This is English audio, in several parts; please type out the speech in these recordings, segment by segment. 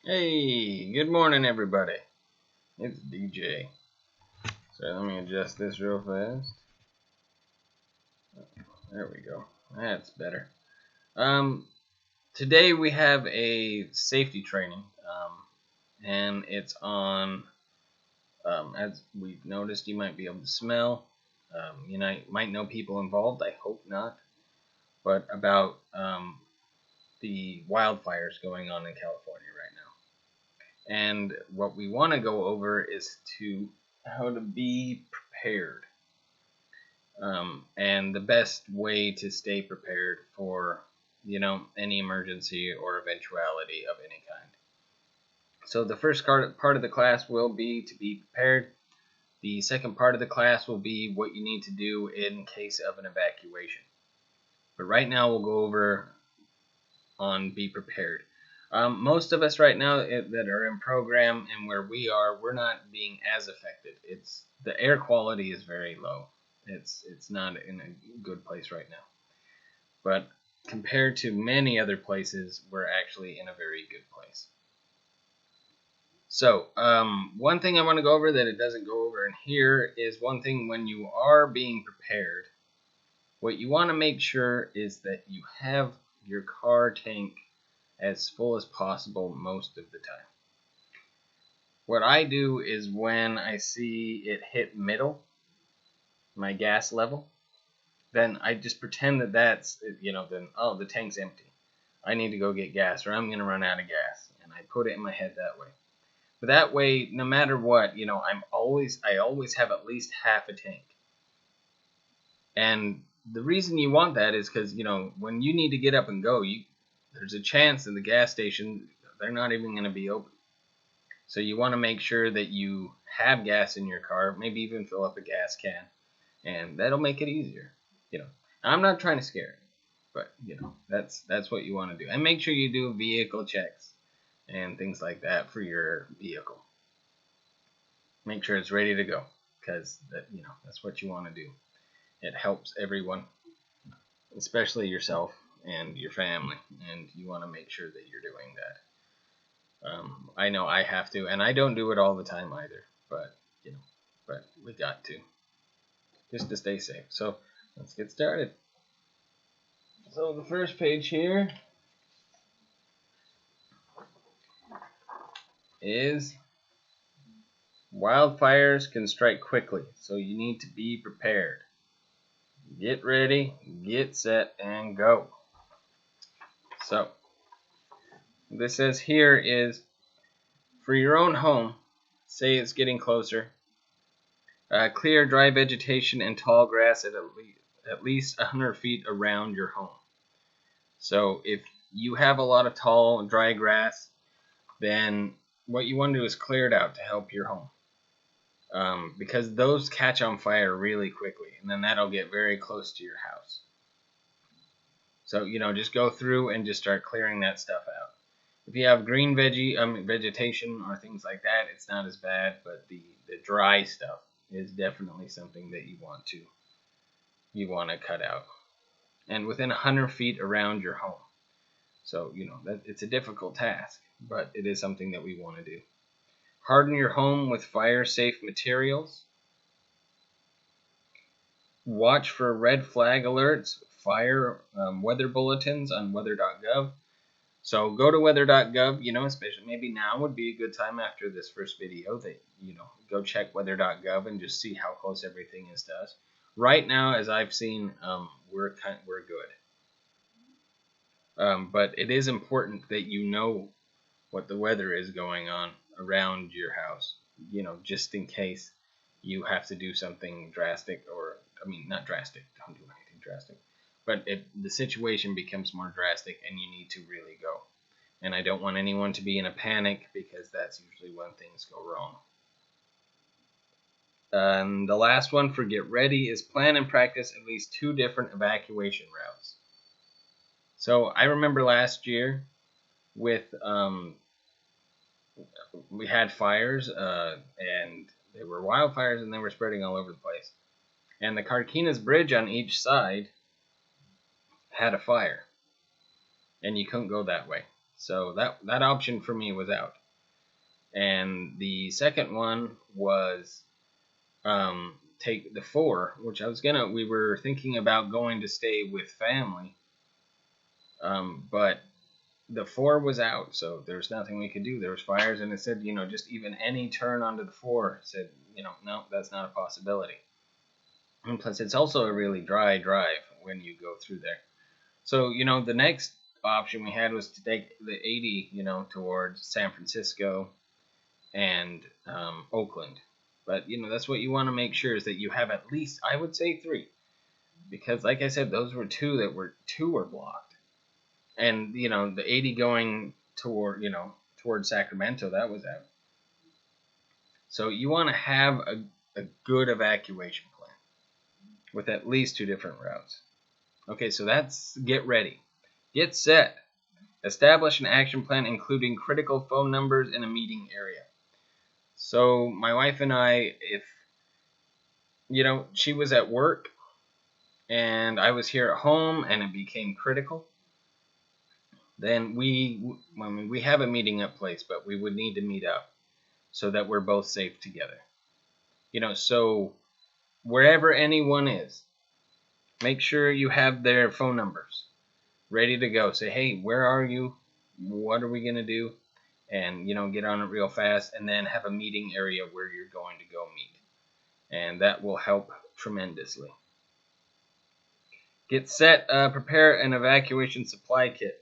Hey, good morning, everybody. It's DJ. So let me adjust this real fast. There we go. That's better. Um, Today we have a safety training, and it's on. As we've noticed, you might be able to smell. Might know people involved. I hope not. But about the wildfires going on in California right now, and what we want to go over is how to be prepared. And the best way to stay prepared for any emergency or eventuality of any kind. So the first part of the class will be to be prepared. The second part of the class will be what you need to do in case of an evacuation. But right now we'll go over on be prepared. Most of us right now that are in program and where we are, we're not being as affected. The air quality is very low. It's not in a good place right now. But compared to many other places, we're actually in a very good place. So, one thing I want to go over that it doesn't go over in here is one thing when you are being prepared, what you want to make sure is that you have your car tank as full as possible most of the time. What I do is when I see it hit middle, my gas level, then I just pretend that's, then, oh, the tank's empty. I need to go get gas or I'm going to run out of gas. And I put it in my head that way. But that way, no matter what, I always have at least half a tank. And the reason you want that is because, when you need to get up and go, there's a chance in the gas station, they're not even going to be open. So you want to make sure that you have gas in your car, maybe even fill up a gas can. And that'll make it easier. I'm not trying to scare you, but that's what you want to do. And make sure you do vehicle checks and things like that for your vehicle. Make sure it's ready to go, because that's what you want to do. It helps everyone, especially yourself and your family, and you want to make sure that you're doing that. I know I have to, and I don't do it all the time either, but we got to, just to stay safe. So let's get started. So the first page here is wildfires can strike quickly, so you need to be prepared. Get ready, get set, and go. So this says here is for your own home, say it's getting closer, clear dry vegetation and tall grass at least 100 feet around your home. So if you have a lot of tall, dry grass, then what you want to do is clear it out to help your home. Because those catch on fire really quickly, and then that'll get very close to your house. So, just go through and just start clearing that stuff out. If you have green vegetation or things like that, it's not as bad, but the dry stuff is definitely something that you want to cut out. And within 100 feet around your home. So, it's a difficult task, but it is something that we want to do. Harden your home with fire-safe materials. Watch for red flag alerts, fire weather bulletins on weather.gov. So go to weather.gov, especially maybe now would be a good time after this first video that, go check weather.gov and just see how close everything is to us. Right now, as I've seen, we're good. But it is important that you know what the weather is going on around your house, just in case you have to do something drastic, not drastic, don't do anything drastic, but if the situation becomes more drastic and you need to really go. And I don't want anyone to be in a panic, because that's usually when things go wrong. The last one for get ready is plan and practice at least 2 different evacuation routes. So I remember last year with we had fires, and they were wildfires, and they were spreading all over the place. And the Carquinez Bridge on each side had a fire, and you couldn't go that way. So that option for me was out. And the second one was take the 4, which we were thinking about going to stay with family. But the 4 was out, so there's nothing we could do. There was fires, and it said, just even any turn onto the 4 said, no, that's not a possibility. And plus, it's also a really dry drive when you go through there. So, the next option we had was to take the 80, towards San Francisco and Oakland. But, that's what you want to make sure is that you have at least, I would say, 3. Because, like I said, those were 2 were blocked. And, the 80 going towards Sacramento, that was out. So you want to have a good evacuation plan with at least 2 different routes. Okay, so that's get ready. Get set. Establish an action plan including critical phone numbers in a meeting area. So my wife and I, if, she was at work and I was here at home and it became critical, then we have a meeting up place, but we would need to meet up so that we're both safe together. So wherever anyone is, make sure you have their phone numbers ready to go. Say, hey, where are you? What are we going to do? And, get on it real fast, and then have a meeting area where you're going to go meet. And that will help tremendously. Get set, prepare an evacuation supply kit.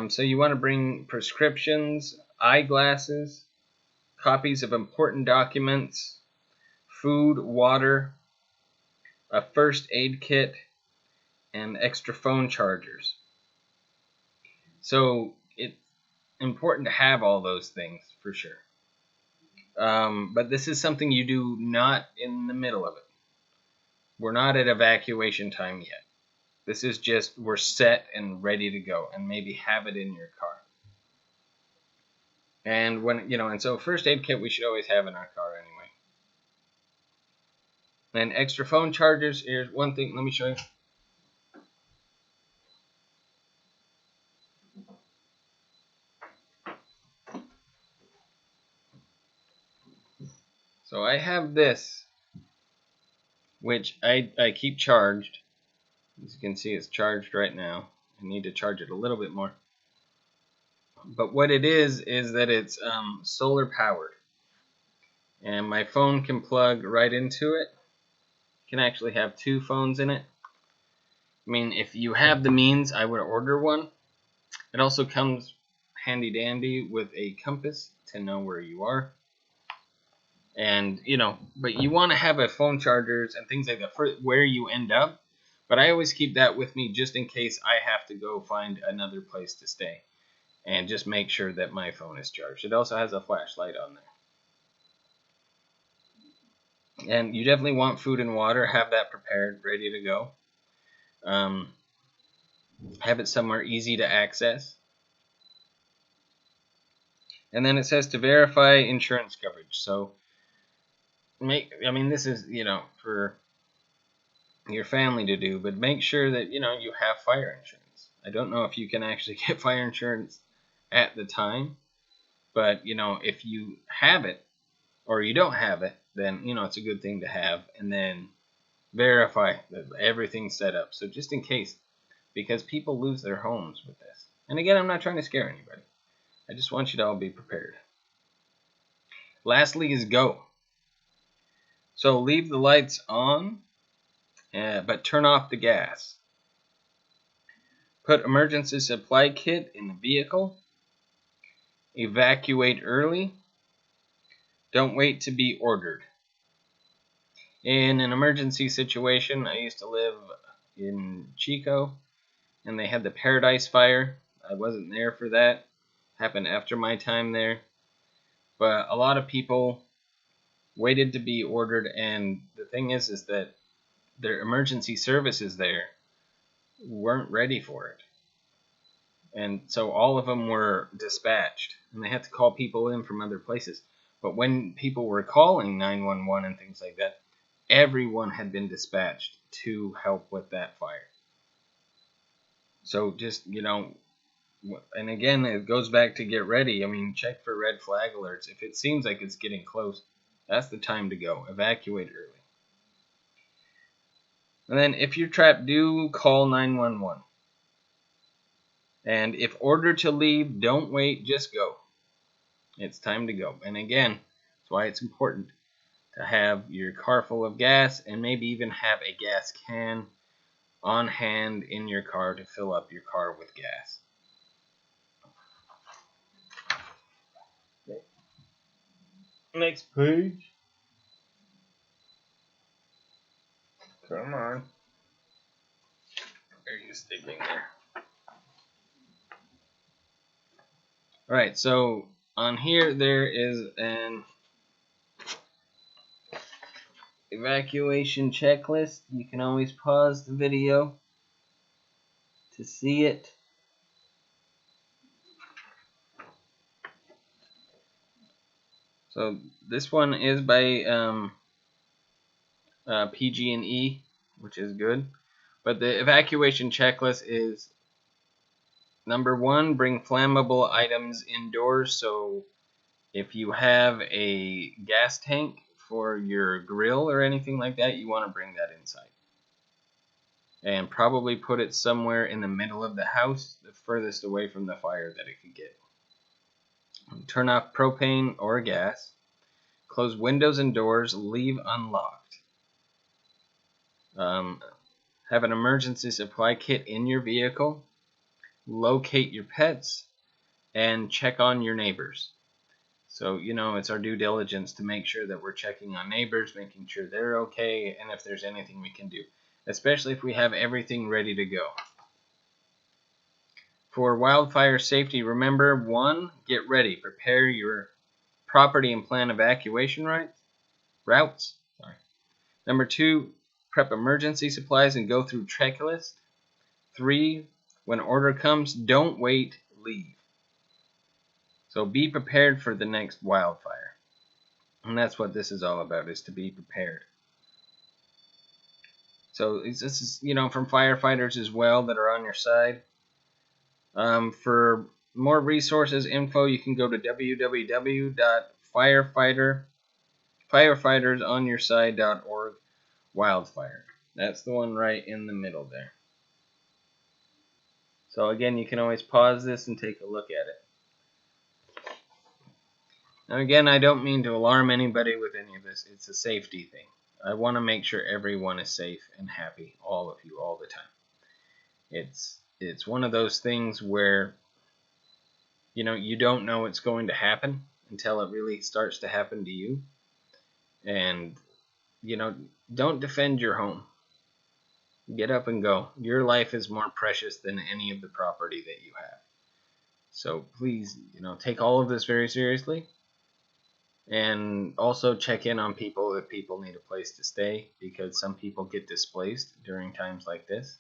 So you want to bring prescriptions, eyeglasses, copies of important documents, food, water, a first aid kit, and extra phone chargers. So it's important to have all those things for sure. But this is something you do not in the middle of it. We're not at evacuation time yet. This is just we're set and ready to go, and maybe have it in your car. And and so first aid kit we should always have in our car anyway. And extra phone chargers, here's one thing, let me show you. So I have this, which I keep charged. As you can see, it's charged right now. I need to charge it a little bit more. But what it is that it's solar powered. And my phone can plug right into it. You can actually have 2 phones in it. I mean, if you have the means, I would order one. It also comes handy dandy with a compass to know where you are. And, but you want to have a phone chargers and things like that for where you end up. But I always keep that with me just in case I have to go find another place to stay. And just make sure that my phone is charged. It also has a flashlight on there. And you definitely want food and water. Have that prepared, ready to go. Have it somewhere easy to access. And then it says to verify insurance coverage. So, this is, for your family to do, but make sure that, you have fire insurance. I don't know if you can actually get fire insurance at the time, but, if you have it or you don't have it, then, it's a good thing to have, and then verify that everything's set up. So just in case, because people lose their homes with this. And again, I'm not trying to scare anybody. I just want you to all be prepared. Lastly is go. So leave the lights on, but turn off the gas. Put emergency supply kit in the vehicle. Evacuate early. Don't wait to be ordered. In an emergency situation, I used to live in Chico, and they had the Paradise Fire. I wasn't there for that. Happened after my time there. But a lot of people waited to be ordered, and the thing is that their emergency services there weren't ready for it. And so all of them were dispatched, and they had to call people in from other places. But when people were calling 911 and things like that, everyone had been dispatched to help with that fire. So just, And again, it goes back to get ready. I mean, check for red flag alerts. If it seems like it's getting close, that's the time to go. Evacuate early. And then if you're trapped, do call 911. And if ordered to leave, don't wait, just go. It's time to go. And again, that's why it's important to have your car full of gas and maybe even have a gas can on hand in your car to fill up your car with gas. Okay. Next page. Come on. Where are you sticking there? Alright, so on here there is an evacuation checklist. You can always pause the video to see it. So this one is by PG&E, which is good. But the evacuation checklist is: number 1, bring flammable items indoors. So if you have a gas tank for your grill or anything like that, you want to bring that inside. And probably put it somewhere in the middle of the house, the furthest away from the fire that it could get. Turn off propane or gas. Close windows and doors. Leave unlocked. Have an emergency supply kit in your vehicle. Locate your pets. And check on your neighbors. So, it's our due diligence to make sure that we're checking on neighbors, making sure they're okay, and if there's anything we can do, especially if we have everything ready to go. For wildfire safety, remember: 1, get ready. Prepare your property and plan evacuation routes. Number 2, prep emergency supplies and go through checklist. 3, when order comes, don't wait, leave. So be prepared for the next wildfire. And that's what this is all about, is to be prepared. So this is, from firefighters as well that are on your side. For more resources, info, you can go to www.firefighteronsourside.org wildfire. That's the one right in the middle there. So again, you can always pause this and take a look at it. Now again, I don't mean to alarm anybody with any of this. It's a safety thing. I want to make sure everyone is safe and happy, all of you, all the time. It's one of those things where, you don't know what's going to happen until it really starts to happen to you. And, don't defend your home. Get up and go. Your life is more precious than any of the property that you have. So please, take all of this very seriously. And also check in on people if people need a place to stay, because some people get displaced during times like this.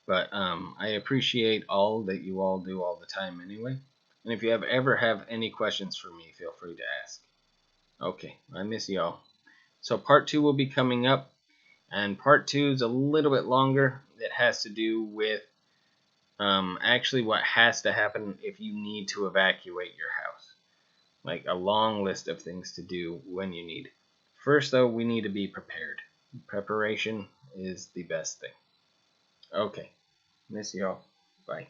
But I appreciate all that you all do all the time anyway. And if you ever have any questions for me, feel free to ask. Okay, I miss y'all. So part 2 will be coming up. And part 2 is a little bit longer. It has to do with actually what has to happen if you need to evacuate your house. Like a long list of things to do when you need. First, though, we need to be prepared. Preparation is the best thing. Okay. Miss y'all. Bye.